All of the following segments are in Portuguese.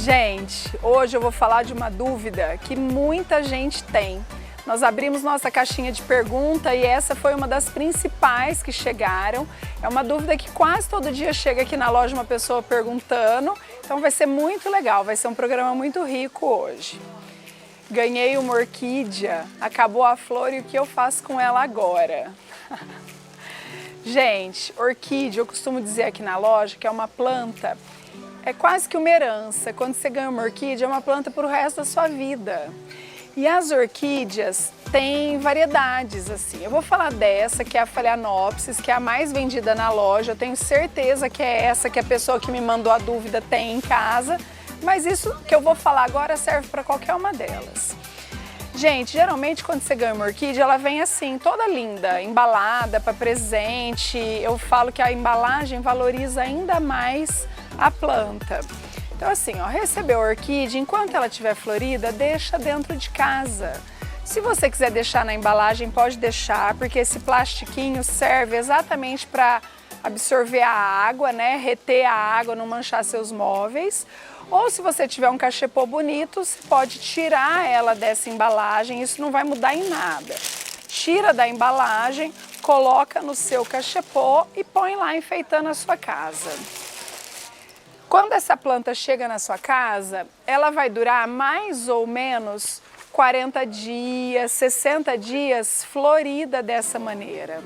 Gente, hoje eu vou falar de uma dúvida que muita gente tem. Nós abrimos nossa caixinha de pergunta e essa foi uma das principais que chegaram. É uma dúvida que quase todo dia chega aqui na loja uma pessoa perguntando, então vai ser muito legal, vai ser um programa muito rico hoje. Ganhei uma orquídea, acabou a flor e o que eu faço com ela agora? Gente, orquídea, eu costumo dizer aqui na loja que é uma planta, é quase que uma herança. Quando você ganha uma orquídea, é uma planta para o resto da sua vida. E as orquídeas têm variedades, assim. Eu vou falar dessa, que é a Phalaenopsis, que é a mais vendida na loja. Eu tenho certeza que é essa que a pessoa que me mandou a dúvida tem em casa. Mas isso que eu vou falar agora serve para qualquer uma delas. Gente, geralmente quando você ganha uma orquídea, ela vem assim, toda linda, embalada para presente. Eu falo que a embalagem valoriza ainda mais a planta. Então assim, ó, recebeu a orquídea, enquanto ela estiver florida, deixa dentro de casa. Se você quiser deixar na embalagem, pode deixar, porque esse plastiquinho serve exatamente para absorver a água, né, reter a água, não manchar seus móveis. Ou se você tiver um cachepô bonito, você pode tirar ela dessa embalagem, isso não vai mudar em nada. Tira da embalagem, coloca no seu cachepô e põe lá enfeitando a sua casa. Quando essa planta chega na sua casa, ela vai durar mais ou menos 40 dias, 60 dias florida dessa maneira.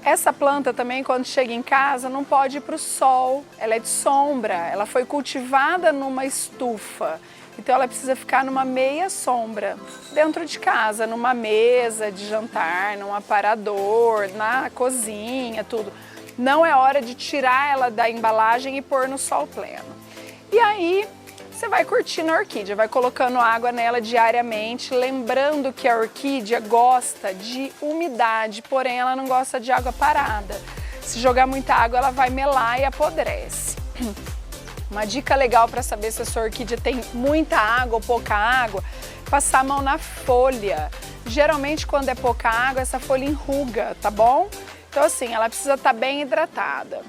Essa planta também, quando chega em casa, não pode ir para o sol, ela é de sombra, ela foi cultivada numa estufa, então ela precisa ficar numa meia sombra, dentro de casa, numa mesa de jantar, num aparador, na cozinha, tudo. Não é hora de tirar ela da embalagem e pôr no sol pleno. E aí, você vai curtindo a orquídea, vai colocando água nela diariamente, lembrando que a orquídea gosta de umidade, porém ela não gosta de água parada. Se jogar muita água, ela vai melar e apodrece. Uma dica legal para saber se a sua orquídea tem muita água ou pouca água, passar a mão na folha. Geralmente, quando é pouca água, essa folha enruga, tá bom? Então assim, ela precisa estar bem hidratada.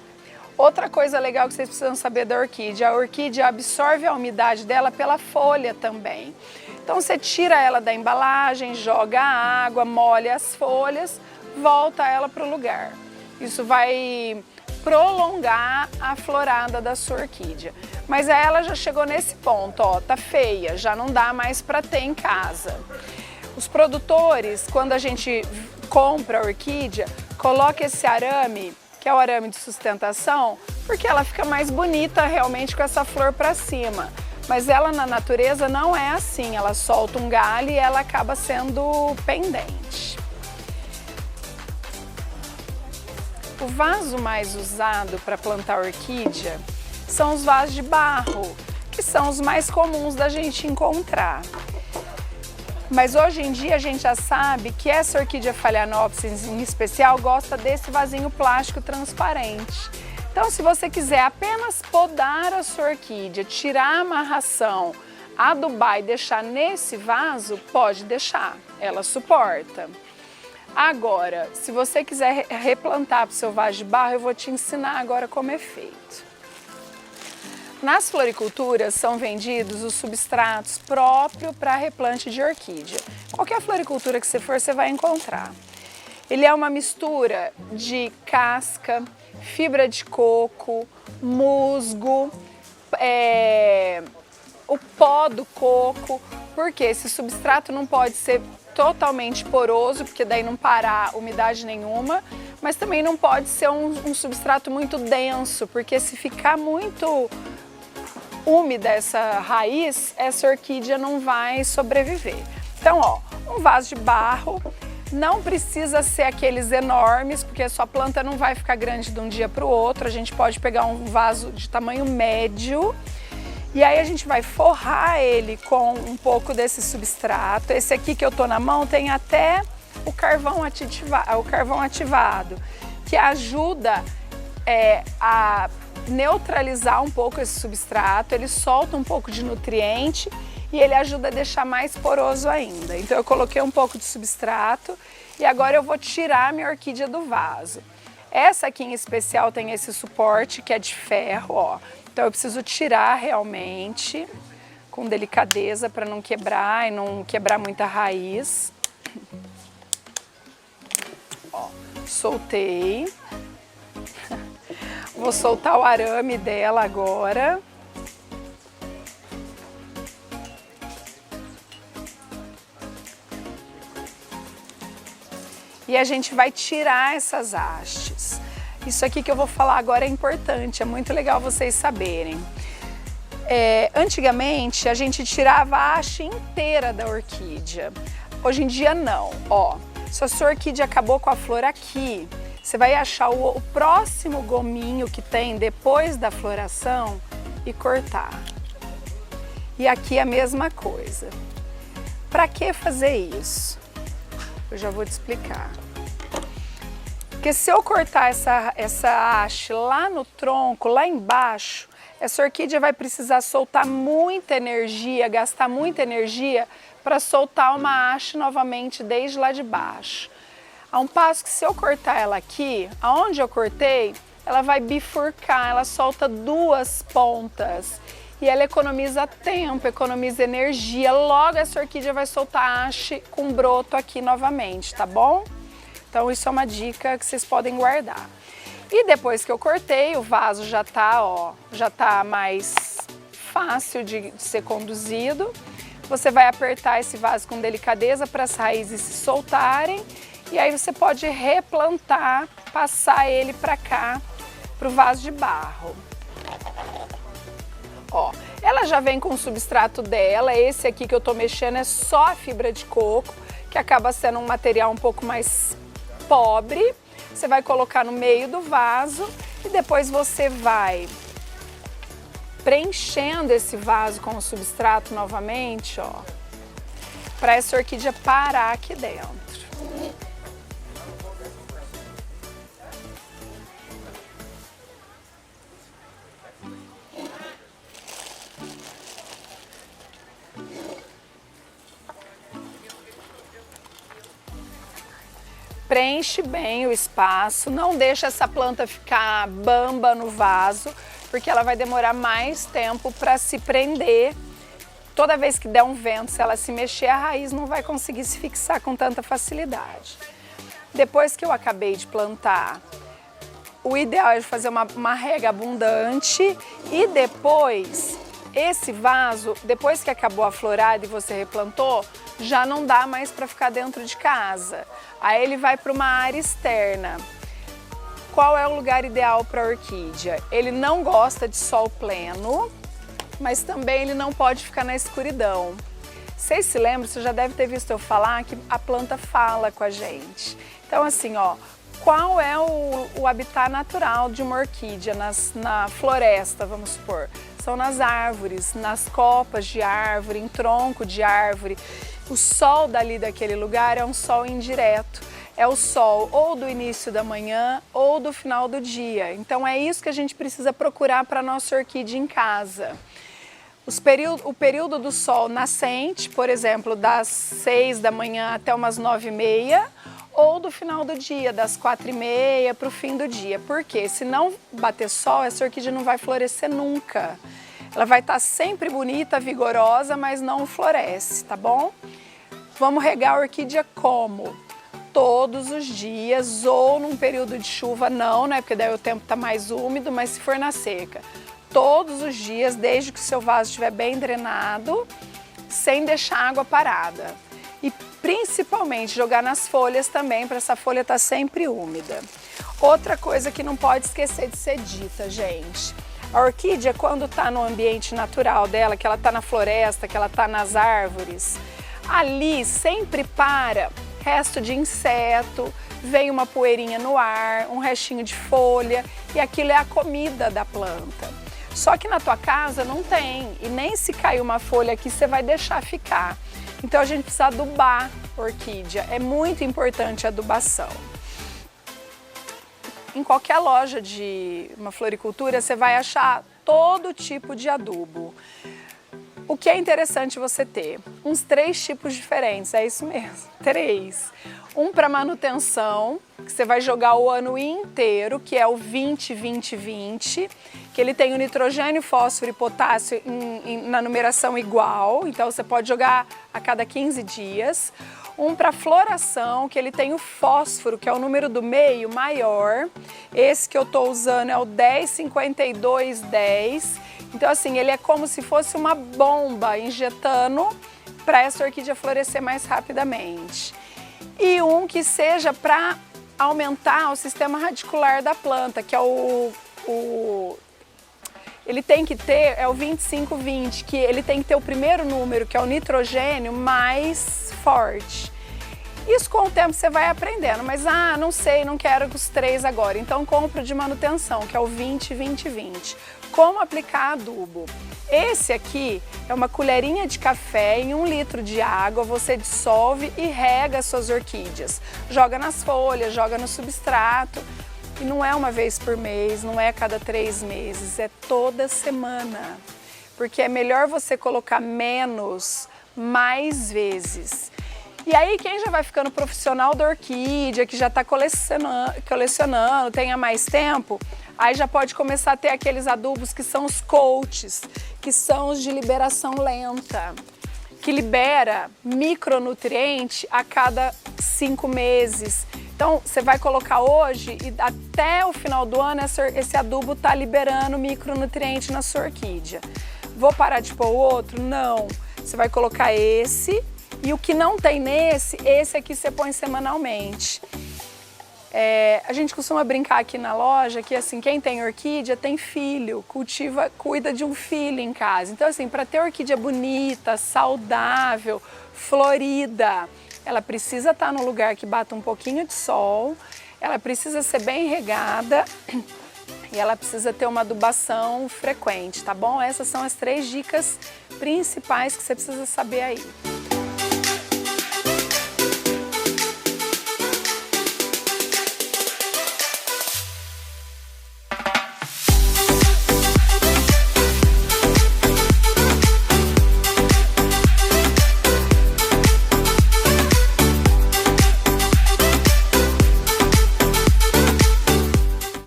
Outra coisa legal que vocês precisam saber da orquídea, a orquídea absorve a umidade dela pela folha também. Então você tira ela da embalagem, joga a água, molha as folhas, volta ela para o lugar. Isso vai prolongar a florada da sua orquídea. Mas aí ela já chegou nesse ponto, ó, tá feia, já não dá mais para ter em casa. Os produtores, quando a gente compra a orquídea, coloca esse arame, que é o arame de sustentação, porque ela fica mais bonita realmente com essa flor para cima. Mas ela na natureza não é assim, ela solta um galho e ela acaba sendo pendente. O vaso mais usado para plantar orquídea são os vasos de barro, que são os mais comuns da gente encontrar. Mas hoje em dia a gente já sabe que essa orquídea Phalaenopsis em especial gosta desse vasinho plástico transparente. Então se você quiser apenas podar a sua orquídea, tirar a amarração, adubar e deixar nesse vaso, pode deixar, ela suporta. Agora, se você quiser replantar para o seu vaso de barro, eu vou te ensinar agora como é feito. Nas floriculturas são vendidos os substratos próprios para replante de orquídea. Qualquer floricultura que você for, você vai encontrar. Ele é uma mistura de casca, fibra de coco, musgo, o pó do coco, porque esse substrato não pode ser totalmente poroso, porque daí não parar umidade nenhuma, mas também não pode ser um substrato muito denso, porque se ficar muito úmida essa raiz, essa orquídea não vai sobreviver. Então, ó, um vaso de barro, não precisa ser aqueles enormes, porque a sua planta não vai ficar grande de um dia para o outro. A gente pode pegar um vaso de tamanho médio e aí a gente vai forrar ele com um pouco desse substrato. Esse aqui que eu tô na mão tem até o carvão ativado, que ajuda a neutralizar um pouco esse substrato, ele solta um pouco de nutriente e ele ajuda a deixar mais poroso ainda. Então eu coloquei um pouco de substrato e agora eu vou tirar a minha orquídea do vaso. Essa aqui em especial tem esse suporte que é de ferro, ó. Então eu preciso tirar realmente com delicadeza para não quebrar e não quebrar muita raiz. Ó, soltei. Vou soltar o arame dela agora. E a gente vai tirar essas hastes. Isso aqui que eu vou falar agora é importante, é muito legal vocês saberem. Antigamente a gente tirava a haste inteira da orquídea. Hoje em dia não. Ó, se a sua orquídea acabou com a flor aqui, você vai achar o próximo gominho que tem depois da floração e cortar. E aqui a mesma coisa. Para que fazer isso? Eu já vou te explicar. Porque se eu cortar essa haste lá no tronco, lá embaixo, essa orquídea vai precisar soltar muita energia, gastar muita energia para soltar uma haste novamente desde lá de baixo. A um passo que se eu cortar ela aqui, aonde eu cortei, ela vai bifurcar, ela solta duas pontas. E ela economiza tempo, economiza energia, logo essa orquídea vai soltar a haste com broto aqui novamente, tá bom? Então isso é uma dica que vocês podem guardar. E depois que eu cortei, o vaso já tá, ó, já tá mais fácil de ser conduzido. Você vai apertar esse vaso com delicadeza para as raízes se soltarem. E aí você pode replantar, passar ele para cá, para o vaso de barro. Ó, ela já vem com o substrato dela, esse aqui que eu tô mexendo é só a fibra de coco, que acaba sendo um material um pouco mais pobre. Você vai colocar no meio do vaso e depois você vai preenchendo esse vaso com o substrato novamente, ó, para essa orquídea parar aqui dentro. Preenche bem o espaço, não deixa essa planta ficar bamba no vaso, porque ela vai demorar mais tempo para se prender. Toda vez que der um vento, se ela se mexer, a raiz não vai conseguir se fixar com tanta facilidade. Depois que eu acabei de plantar, o ideal é fazer uma rega abundante e depois, esse vaso, depois que acabou a florada e você replantou, já não dá mais para ficar dentro de casa. Aí ele vai para uma área externa. Qual é o lugar ideal para a orquídea? Ele não gosta de sol pleno, mas também ele não pode ficar na escuridão. Vocês se lembram, você já deve ter visto eu falar que a planta fala com a gente. Então assim, ó, qual é o habitat natural de uma orquídea na floresta, vamos supor? São nas árvores, nas copas de árvore, em tronco de árvore. O sol dali daquele lugar é um sol indireto. É o sol ou do início da manhã ou do final do dia. Então é isso que a gente precisa procurar para a nossa orquídea em casa. O período do sol nascente, por exemplo, das 6 da manhã até umas 9h30, ou do final do dia, das 4h30 para o fim do dia. Porque se não bater sol, essa orquídea não vai florescer nunca. Ela vai estar sempre bonita, vigorosa, mas não floresce, tá bom? Vamos regar a orquídea como? Todos os dias, ou num período de chuva não, né? Porque daí o tempo tá mais úmido, mas se for na seca. Todos os dias, desde que o seu vaso estiver bem drenado, sem deixar água parada. E principalmente jogar nas folhas também, para essa folha estar sempre úmida. Outra coisa que não pode esquecer de ser dita, gente. A orquídea, quando está no ambiente natural dela, que ela está na floresta, que ela está nas árvores, ali sempre para resto de inseto, vem uma poeirinha no ar, um restinho de folha, e aquilo é a comida da planta. Só que na tua casa não tem, e nem se cair uma folha aqui você vai deixar ficar. Então a gente precisa adubar a orquídea, é muito importante a adubação. Em qualquer loja de uma floricultura você vai achar todo tipo de adubo. O que é interessante você ter? Uns 3 tipos diferentes, é isso mesmo, 3. Um para manutenção, que você vai jogar o ano inteiro, que é o 20-20-20, que ele tem o nitrogênio, fósforo e potássio na numeração igual, então você pode jogar a cada 15 dias. Um para floração, que ele tem o fósforo, que é o número do meio maior. Esse que eu estou usando é o 105210. Então assim, ele é como se fosse uma bomba injetando para essa orquídea florescer mais rapidamente. E um que seja para aumentar o sistema radicular da planta, que é ele tem que ter, é o 2520, que ele tem que ter o primeiro número, que é o nitrogênio, mais forte. Isso com o tempo você vai aprendendo, mas não sei, não quero os 3 agora. Então compra de manutenção, que é o 20-20-20. Como aplicar adubo? Esse aqui é uma colherinha de café em 1 litro de água, você dissolve e rega as suas orquídeas. Joga nas folhas, joga no substrato. E não é uma vez por mês, não é a cada 3 meses, é toda semana. Porque é melhor você colocar menos, mais vezes. E aí quem já vai ficando profissional da orquídea, que já está colecionando, tem há mais tempo, aí já pode começar a ter aqueles adubos que são os coaches, que são os de liberação lenta, que libera micronutriente a cada 5 meses. Então, você vai colocar hoje e até o final do ano esse adubo está liberando micronutriente na sua orquídea. Vou parar de pôr o outro? Não. Você vai colocar esse e o que não tem nesse, esse aqui você põe semanalmente. A gente costuma brincar aqui na loja que assim, quem tem orquídea tem filho, cuida de um filho em casa. Então assim, para ter orquídea bonita, saudável, florida, ela precisa estar num lugar que bata um pouquinho de sol, ela precisa ser bem regada e ela precisa ter uma adubação frequente, tá bom? Essas são as 3 dicas principais que você precisa saber aí.